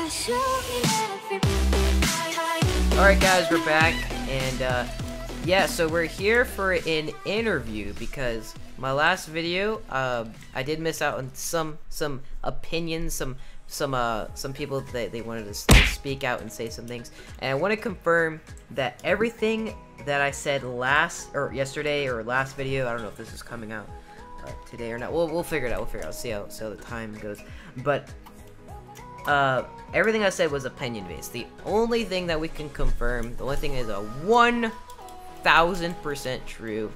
Alright guys, we're back, and yeah, so we're here for an interview because my last video, I did miss out on some opinions, some people that they wanted to speak out and say some things, and I want to confirm that everything that I said yesterday or last video, I don't know if this is coming out today or not. We'll figure it out. See how the time goes, but everything I said was opinion based. The only thing that we can confirm, the only thing is a 1000% true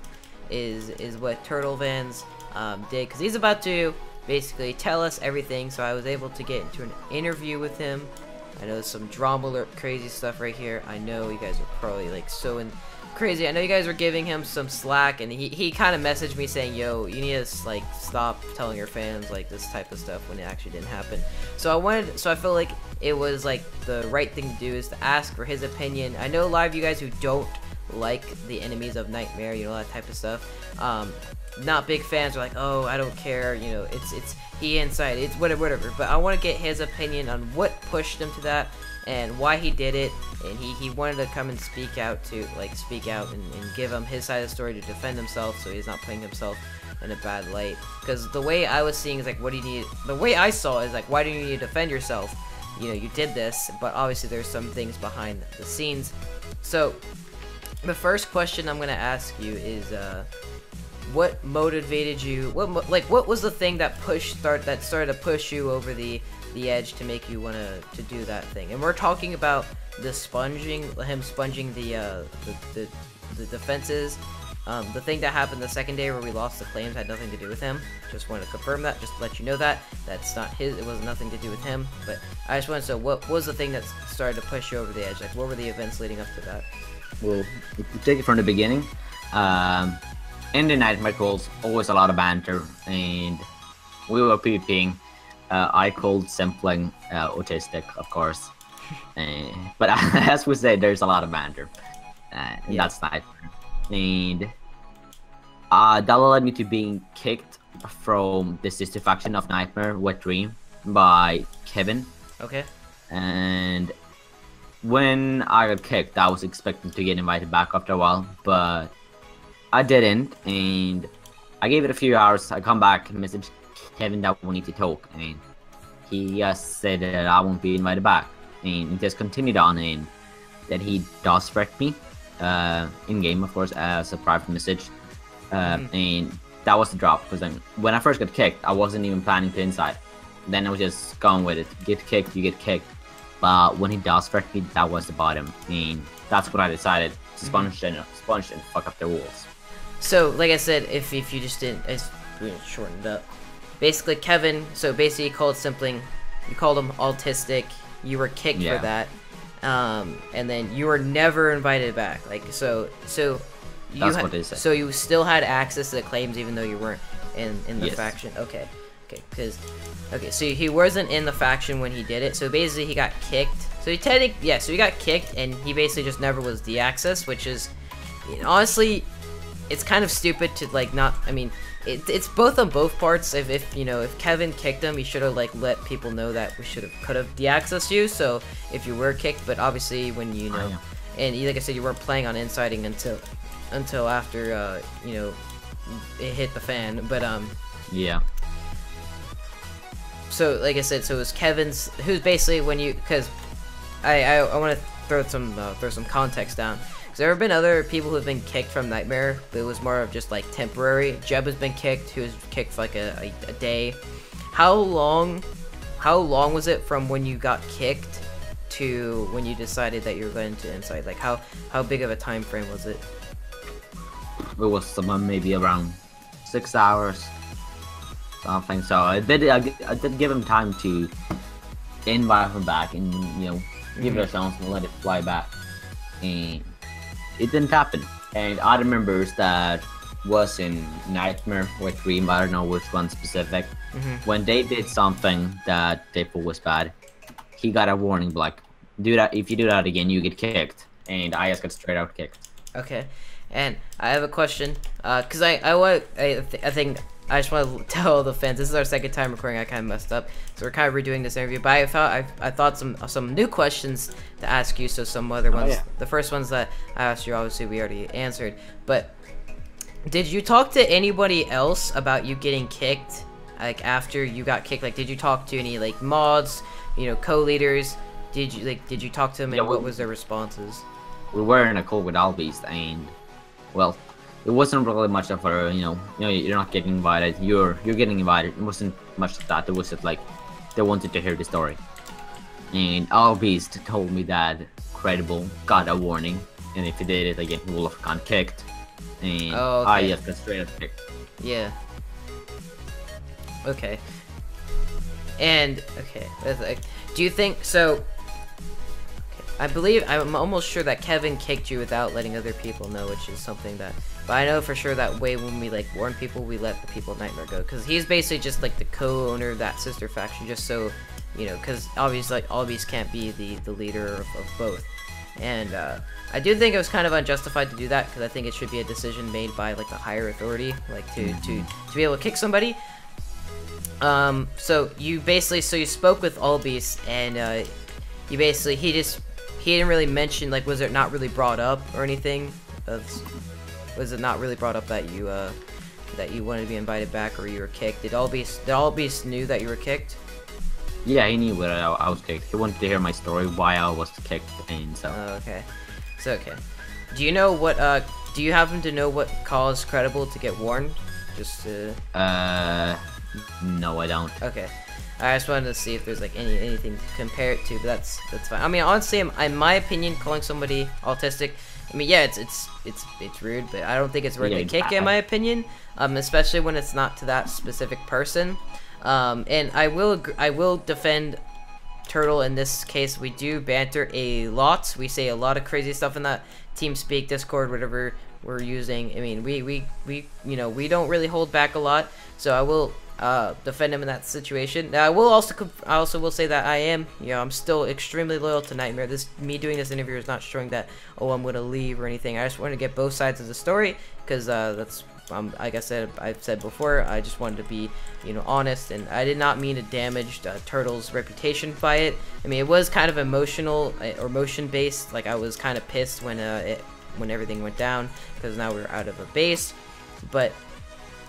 is what Turtle Vans did, because he's about to basically tell us everything. So I was able to get into an interview with him. I know some drama alert, crazy stuff right here. I know you guys are probably like crazy. I know you guys were giving him some slack, and he kind of messaged me saying, yo, you need to like stop telling your fans like this type of stuff when it actually didn't happen. So I felt like it was like the right thing to do is to ask for his opinion. I know a lot of you guys who don't like the enemies of Nightmare, you know, that type of stuff, not big fans, are like, oh, I don't care, you know, it's he inside, it's whatever, but I want to get his opinion on what pushed him to that and why he did it, and he wanted to come and speak out and give him his side of the story to defend himself, so he's not putting himself in a bad light. Because the way I was seeing is like, what do you need? The way I saw it is like, why do you need to defend yourself? You know, you did this, but obviously there's some things behind the scenes. So the first question I'm gonna ask you is, what motivated you? What was the thing that started to push you over the edge to make you want to do that thing? And we're talking about the him sponging the defenses. The thing that happened the second day where we lost the claims had nothing to do with him. Just wanted to confirm that, just to let you know that that's not his. It was nothing to do with him. But I just wanted to know, what was the thing that started to push you over the edge? Like, what were the events leading up to that? Well, if you take it from the beginning, in the Nightmare calls, always a lot of banter, and we were PvPing. I called Simpling autistic, of course, but as we say, there's a lot of banter, and yeah. That's Nightmare, and that led me to being kicked from the sister faction of Nightmare, Wet Dream, by Kevin. Okay. And when I got kicked, I was expecting to get invited back after a while, but I didn't, and I gave it a few hours. I come back and message Kevin that we need to talk, and he said that I won't be invited back, and it just continued on, and that he does threat me in game, of course, as a private message, and that was the drop, because when I first got kicked, I wasn't even planning to inside. Then I was just going with it. Get kicked, you get kicked. But when he does threat me, that was the bottom, and that's when I decided to sponge and fuck up the walls. So, like I said, if you just didn't, shorten it up. Basically, Kevin, so basically called Simpling, you called him autistic, you were kicked for that, and then you were never invited back. Like, so That's what they said. So you still had access to the claims even though you weren't in the faction? Okay, so he wasn't in the faction when he did it, so basically he got kicked. So he got kicked, and he basically just never was de-accessed, which is, you know, honestly, it's kind of stupid to like not. I mean, it's both on both parts. If you know, if Kevin kicked him, he should have like let people know that could have de-accessed you. So if you were kicked, but obviously when you know, and like I said, you weren't planning on inciting until after you know, it hit the fan. But yeah. So like I said, so it was Kevin's, who's basically when you, because I want to throw some context down. There have been other people who have been kicked from Nightmare, but it was more of just like temporary. Jeb has been kicked, who was kicked for like a day. How long was it from when you got kicked to when you decided that you were going to inside? Like how big of a time frame was it? It was maybe around 6 hours, something. So I did give him time to invite him back and, you know, give it a chance and let it fly back, and it didn't happen. And other members that was in Nightmare with Dream, I don't know which one specific, when they did something that they thought was bad, he got a warning like, do that, if you do that again you get kicked, and I just got straight out kicked. Okay, and I have a question, because I think I just want to tell the fans, this is our second time recording. I kind of messed up, so we're kind of redoing this interview. But I thought some new questions to ask you. So some other ones. Yeah. The first ones that I asked you, obviously we already answered. But did you talk to anybody else about you getting kicked? Like after you got kicked, like did you talk to any like mods, you know, co-leaders? Did you talk to them, and what was their responses? We were in a call with Albeast, and well, it wasn't really much of a, you know, you're not getting invited, you're getting invited. It wasn't much of that. It was just like they wanted to hear the story. And Albeast told me that Credible got a warning, and if he did it again, he will have gotten kicked. And I just got straight up kicked. Yeah. Okay. And okay, do you think so? I believe, I'm almost sure that Kevin kicked you without letting other people know, which is something that, but I know for sure that way when we like warn people, we let the people at Nightmare go, because he's basically just like the co-owner of that sister faction, just so, you know, because obviously like Albeast can't be the leader of both. And I do think it was kind of unjustified to do that, because I think it should be a decision made by like the higher authority, like to be able to kick somebody. So you basically, you spoke with Albeast, and you basically, he didn't really mention, like, was it not really brought up or anything? Was it not really brought up that you wanted to be invited back or you were kicked? Did Albeast knew that you were kicked? Yeah, he knew that I was kicked. He wanted to hear my story, why I was kicked, and so. Oh, okay. So, okay. Do you know what, do you happen to know what caused Credible to get warned? Just to... no, I don't. Okay. I just wanted to see if there's like anything to compare it to, but that's fine. I mean, honestly, in my opinion, calling somebody autistic, I mean, yeah, it's rude, but I don't think it's worth a kick, in my opinion. Especially when it's not to that specific person. And I will defend Turtle in this case. We do banter a lot. We say a lot of crazy stuff in that TeamSpeak, Discord, whatever we're using. I mean, we you know, we don't really hold back a lot. So I will defend him in that situation. Now, I also will say that I am, you know, I'm still extremely loyal to Nightmare. Me doing this interview is not showing that, oh, I'm gonna leave or anything. I just want to get both sides of the story, because that's like I've said before, I just wanted to be, you know, honest, and I did not mean to damage Turtle's reputation by it. I mean, it was kind of emotional or motion based. Like, I was kind of pissed when everything went down, because now we're out of a base. But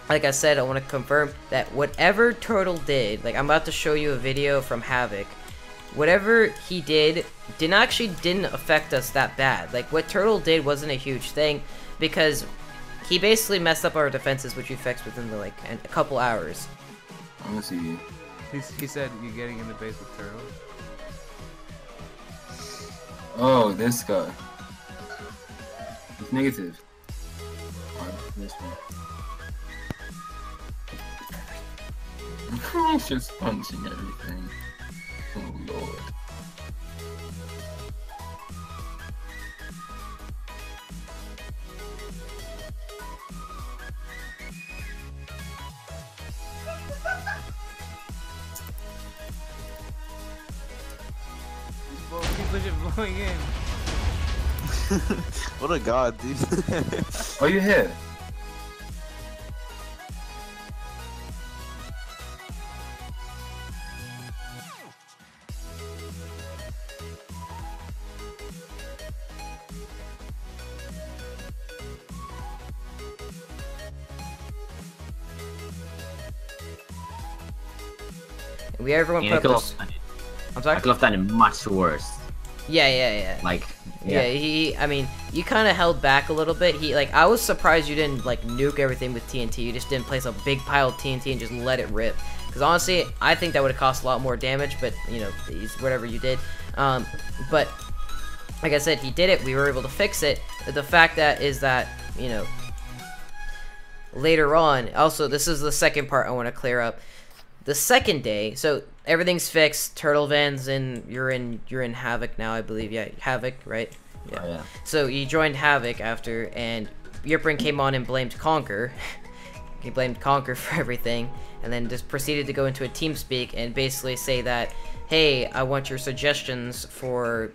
like I said, I want to confirm that whatever Turtle did, like I'm about to show you a video from Havoc, whatever he didn't affect us that bad. Like, what Turtle did wasn't a huge thing, because he basically messed up our defenses, which we fixed within the, like, a couple hours. I'm gonna see you. He said you're getting in the base with Turtle. Oh, this guy. It's negative. Alright, this one. He's just punching everything. Oh lord. People just blowing in. What a god, dude. Are you here? Everyone put up I'm sorry? I could have done it much worse. Yeah. Like, yeah, I mean, you kind of held back a little bit. I was surprised you didn't, like, nuke everything with TNT. You just didn't place a big pile of TNT and just let it rip. Because honestly, I think that would have cost a lot more damage, but, you know, whatever you did. But, like I said, he did it. We were able to fix it. The fact is that, you know, later on, also, this is the second part I want to clear up. The second day, so everything's fixed. Turtle Van's you're in Havoc now, I believe. Yeah, Havoc, right? Yeah. Oh, yeah. So you joined Havoc after, and Yurprin came on and blamed Conquer. He blamed Conquer for everything, and then just proceeded to go into a TeamSpeak and basically say that, hey, I want your suggestions for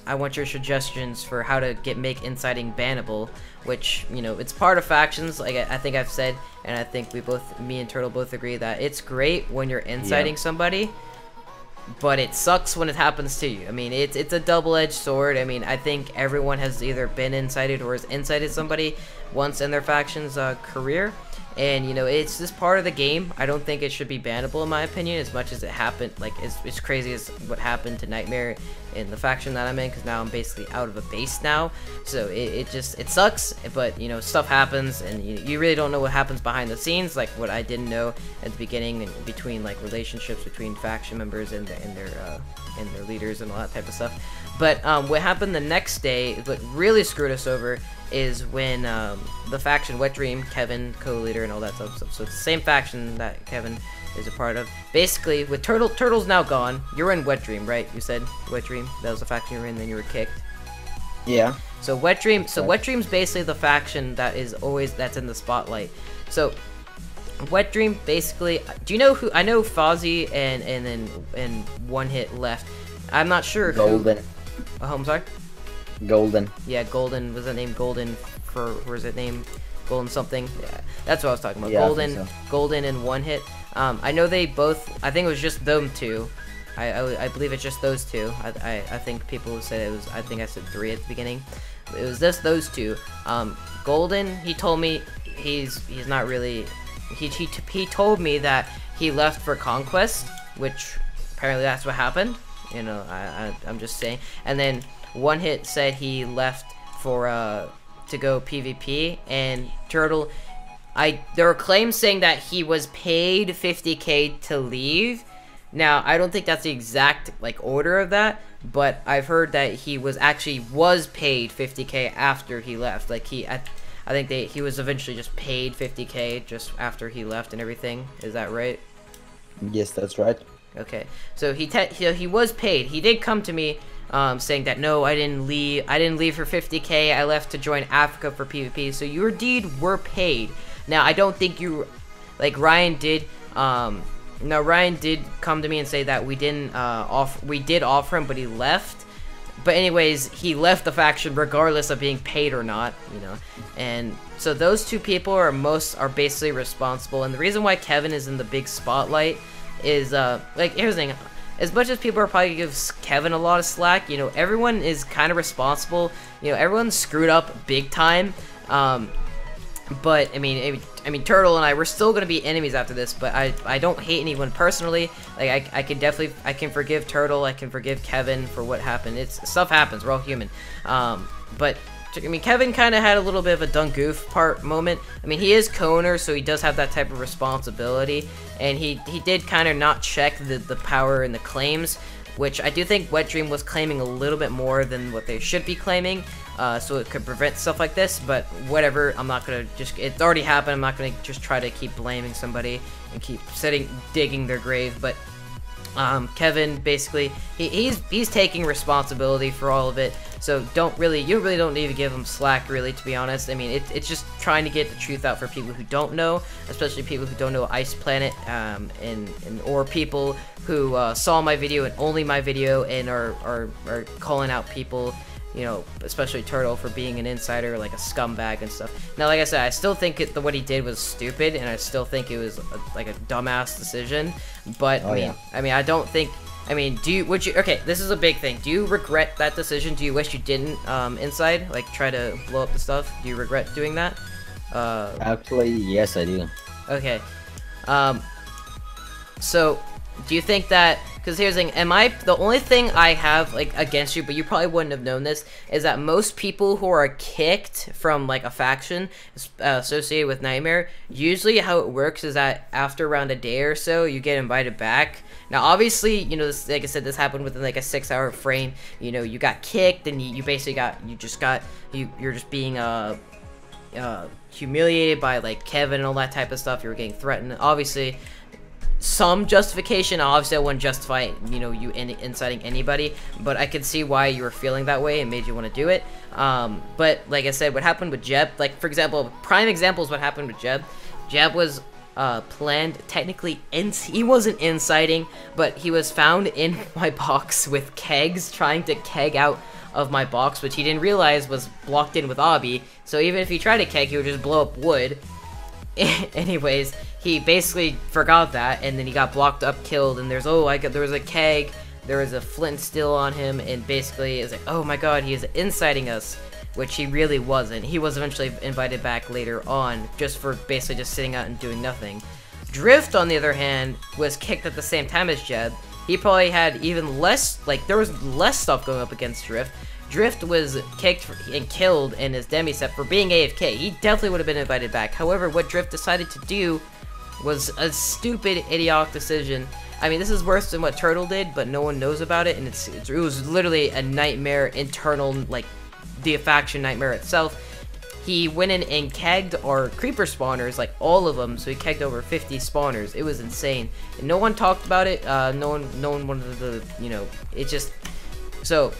I want your suggestions for how to make inciting bannable, which, you know, it's part of factions, like I think I've said, and I think me and Turtle both agree that it's great when you're inciting somebody, but it sucks when it happens to you. I mean, it's a double-edged sword. I mean, I think everyone has either been incited or has incited somebody once in their faction's career. And, you know, it's just part of the game. I don't think it should be bannable, in my opinion, as much as it happened. Like, it's crazy as what happened to Nightmare in the faction that I'm in, because now I'm basically out of a base now. So it sucks, but, you know, stuff happens, and you really don't know what happens behind the scenes, like what I didn't know at the beginning, and between, like, relationships between faction members and their leaders and all that type of stuff. But what happened the next day, what really screwed us over, is when the faction Wet Dream, Kevin, co-leader, and all that stuff. So it's the same faction that Kevin is a part of. Basically, with Turtle's now gone. You're in Wet Dream, right? You said Wet Dream. That was the faction you were in. Then you were kicked. Yeah. So Wet Dream. So Wet Dream's basically the faction that's in the spotlight. So Wet Dream basically. Do you know who? I know Fozzie and One Hit left. I'm not sure. Golden. Oh, I'm sorry. Golden. Yeah, Golden. Was that name Golden for, or is it name Golden something? Yeah, that's what I was talking about. Yeah, Golden, Golden and One Hit. I know they both, I think it was just them two. I believe it's just those two. I think people said it was, I think I said 3 at the beginning. It was just those two. Golden, he told me he's not really, he told me that he left for Conquest, which apparently that's what happened. You know, I'm just saying. And then One Hit said he left for to go PvP, and Turtle, there were claims saying that he was paid 50k to leave. Now I don't think that's the exact like order of that, but I've heard that he was paid 50k after he left. Like I think he was eventually just paid 50k just after he left and everything. Is that right? Yes, that's right. Okay, so he was paid. He did come to me saying that no, I didn't leave for 50k. I left to join Africa for PvP. So your deed were paid. Now I don't think you, like Ryan did. Now Ryan did come to me and say that we did offer him, but he left. But anyways, he left the faction regardless of being paid or not, you know. And so those two people are basically responsible. And the reason why Kevin is in the big spotlight is like, here's the thing. As much as people are probably give Kevin a lot of slack, you know, everyone is kind of responsible. You know, everyone's screwed up big time. But I mean, Turtle and we're still gonna be enemies after this. But I don't hate anyone personally. Like I can forgive Turtle. I can forgive Kevin for what happened. Stuff happens. We're all human. But I mean, Kevin kind of had a little bit of a dunk goof moment. I mean, he is co-owner, so he does have that type of responsibility, and he did kind of not check the power and the claims, which I do think Wet Dream was claiming a little bit more than what they should be claiming, so it could prevent stuff like this. But whatever, I'm not gonna it's already happened. I'm not gonna just try to keep blaming somebody and keep digging their grave. But Kevin basically he's taking responsibility for all of it, so you really don't need to give him slack, really, to be honest. I mean, it's just trying to get the truth out for people who don't know, especially people who don't know Ice Planet, or people who saw my video and only my video and are calling out people, you know, especially Turtle, for being an insider, like a scumbag and stuff. Now, like I said, I still think what he did was stupid, and I still think it was like a dumbass decision. But I mean, I don't think. I mean, okay, this is a big thing. Do you regret that decision? Do you wish you didn't inside, like, try to blow up the stuff? Do you regret doing that? Actually, yes, I do. Okay. So, do you think that? Because here's the thing, the only thing I have, like, against you, but you probably wouldn't have known this, is that most people who are kicked from, like, a faction associated with Nightmare, usually how it works is that after around a day or so, you get invited back. Now, obviously, you know, like I said, this happened within, like, a 6-hour frame. You know, you got kicked, and you basically you're just being, humiliated by, like, Kevin and all that type of stuff. You were getting threatened. Obviously, some justification. Obviously, I wouldn't justify, you know, you inciting anybody, but I could see why you were feeling that way and made you want to do it. But like I said, what happened with Jeb, like, for example, prime example is what happened with Jeb. Jeb was planned, technically, he wasn't inciting, but he was found in my box with kegs, trying to keg out of my box, which he didn't realize was blocked in with obby. So even if he tried to keg, he would just blow up wood. Anyways, he basically forgot that, and then he got blocked up, killed, and there was a keg, there was a flint still on him, and basically it's like, oh my god, he is inciting us, which he really wasn't. He was eventually invited back later on, just for basically just sitting out and doing nothing. Drift, on the other hand, was kicked at the same time as Jeb. He probably had even less, like, there was less stuff going up against Drift. Drift was kicked and killed in his demi-set for being AFK. He definitely would have been invited back. However, what Drift decided to do was a stupid, idiotic decision. I mean, this is worse than what Turtle did, but no one knows about it, and it was literally a nightmare, internal, like, the faction nightmare itself. He went in and kegged our creeper spawners, like all of them, so he kegged over 50 spawners. It was insane. And no one talked about it, no one wanted to, you know, it just, so,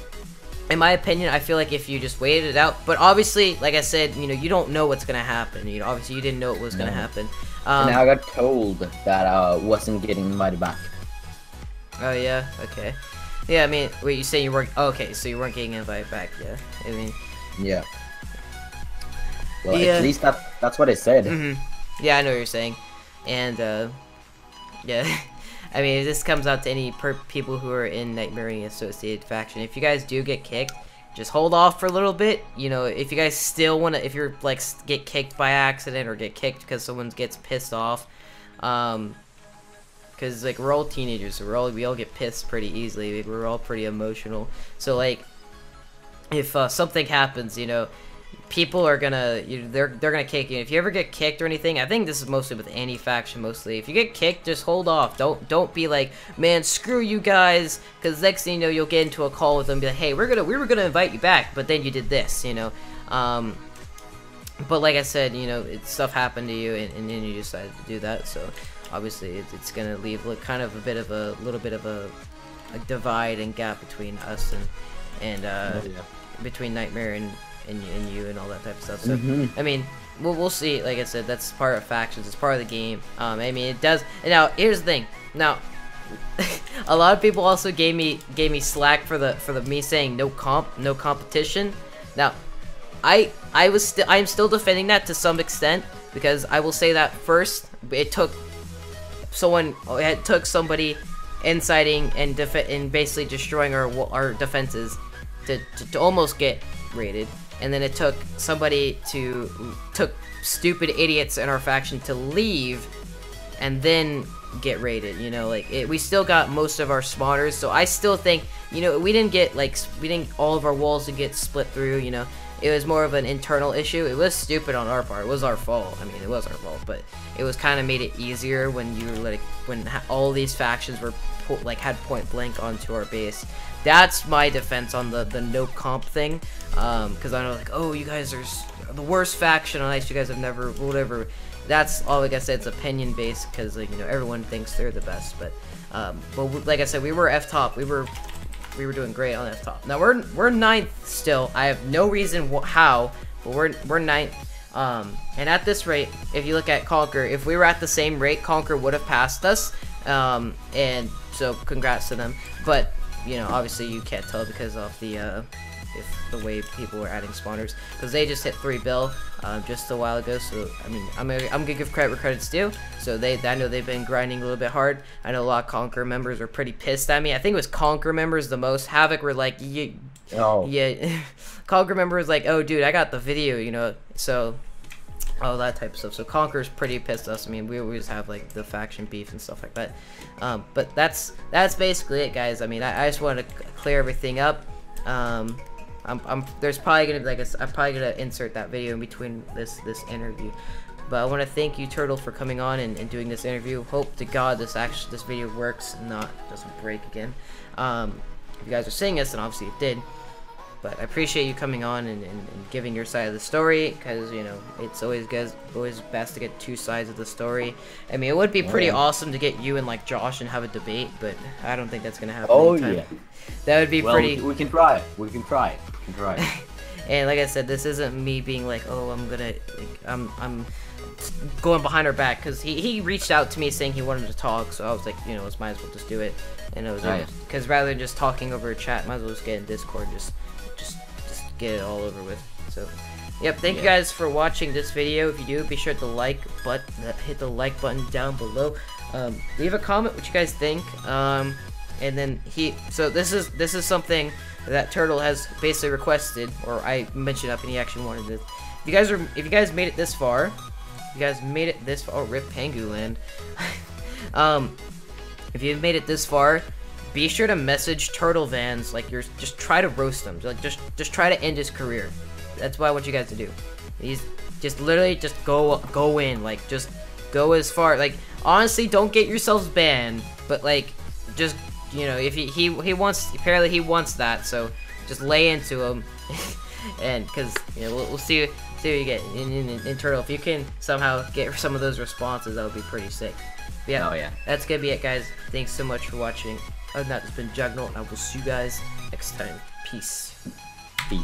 in my opinion, I feel like if you just waited it out, but obviously, like I said, you know, you don't know what's gonna happen, you know, obviously you didn't know it was gonna happen. And I got told that I wasn't getting invited back. Oh yeah, okay. Yeah, I mean, wait, you say you weren't, oh, okay, so you weren't getting invited back, yeah, I mean. Yeah. Well, yeah. at least that's what I said. Yeah, I know what you're saying. And, yeah. I mean, this comes out to any people who are in Nightmaring Associated faction. If you guys do get kicked, just hold off for a little bit. You know, if you guys still want to, if you're, like, get kicked by accident or get kicked because someone gets pissed off, because, like, we're all teenagers, so we all get pissed pretty easily. We're all pretty emotional. So, like, if something happens, you know, people are gonna, they're gonna kick you. If you ever get kicked or anything, I think this is mostly with any faction. Mostly, if you get kicked, just hold off. Don't be like, man, screw you guys, because next thing you know, you'll get into a call with them, and be like, hey, we were gonna invite you back, but then you did this, you know. But like I said, you know, stuff happened to you, and then you decided to do that. So obviously, it's gonna leave like kind of a little bit of a divide and gap between us and between Nightmare and you and all that type of stuff. So I mean, we'll see. Like I said, that's part of factions. It's part of the game. I mean, it does. Now here's the thing. Now, a lot of people also gave me slack for the me saying no competition. Now, I'm still defending that to some extent, because I will say that first it took somebody inciting and basically destroying our defenses to almost get raided. And then it took took stupid idiots in our faction to leave and then get raided, you know, like, we still got most of our spawners, so I still think, you know, we didn't all of our walls to get split through, you know. It was more of an internal issue. It was stupid on our part. It was our fault. I mean, it was our fault, but it was kind of made it easier when you were like, when all these factions were had point blank onto our base. That's my defense on the no comp thing, because I know, like, oh, you guys are the worst faction on Ice. You guys have never, whatever. That's all. Like I said, it's opinion based, because, like, you know, everyone thinks they're the best. But like I said, we were F top. We were doing great on F top. Now we're ninth still. I have no reason how, but we're ninth. And at this rate, if you look at Conquer, if we were at the same rate, Conquer would have passed us. And so congrats to them. But, you know, obviously you can't tell because of the way people were adding spawners, because they just hit 3 bill just a while ago. So I mean, I'm gonna give credit where credit's due. So I know they've been grinding a little bit hard. I know a lot of Conquer members are pretty pissed at me. I think it was Conquer members the most. Havoc were like, yeah. Conquer members like, oh dude, I got the video, you know. So all that type of stuff. So Conquer's pretty pissed at us. I mean, we always have like the faction beef and stuff like that. But that's basically it, guys. I mean, I just wanted to clear everything up. There's probably gonna be like I'm probably gonna insert that video in between this interview. But I want to thank you, Turtle, for coming on and doing this interview. Hope to God this video works and doesn't break again. If you guys are seeing this, then obviously it did. But I appreciate you coming on and giving your side of the story, because, you know, it's always best to get 2 sides of the story. I mean, it would be pretty awesome to get you and, like, Josh and have a debate, but I don't think that's gonna happen. Oh anytime. yeah, that would be pretty. We can try it. We can try it. And like I said, this isn't me being like, oh, I'm gonna, I'm going behind our back, because he reached out to me saying he wanted to talk, so I was like, you know, let's might as well just do it. And it was because rather than just talking over a chat, might as well just get in Discord and just get it all over with. So yep, thank you guys for watching this video. If you do, be sure to hit the like button down below. Leave a comment what you guys think. And then so this is something that Turtle has basically requested, or I mentioned up and he actually wanted this. If you guys made it this far, oh, rip Pangu land. If you've made it this far, be sure to message Turtle Vans, like just try to roast him, like just try to end his career. That's what I want you guys to do. He's just literally just go in, like just go as far. Like honestly, don't get yourselves banned, but like just, you know, if he wants, apparently he wants that, so just lay into him. And because, you know, we'll see what you get in Turtle. If you can somehow get some of those responses, that would be pretty sick. But yeah, Oh yeah. that's gonna be it, guys. Thanks so much for watching. Other than that, it's been Jagnole, and I will see you guys next time. Peace. Peace.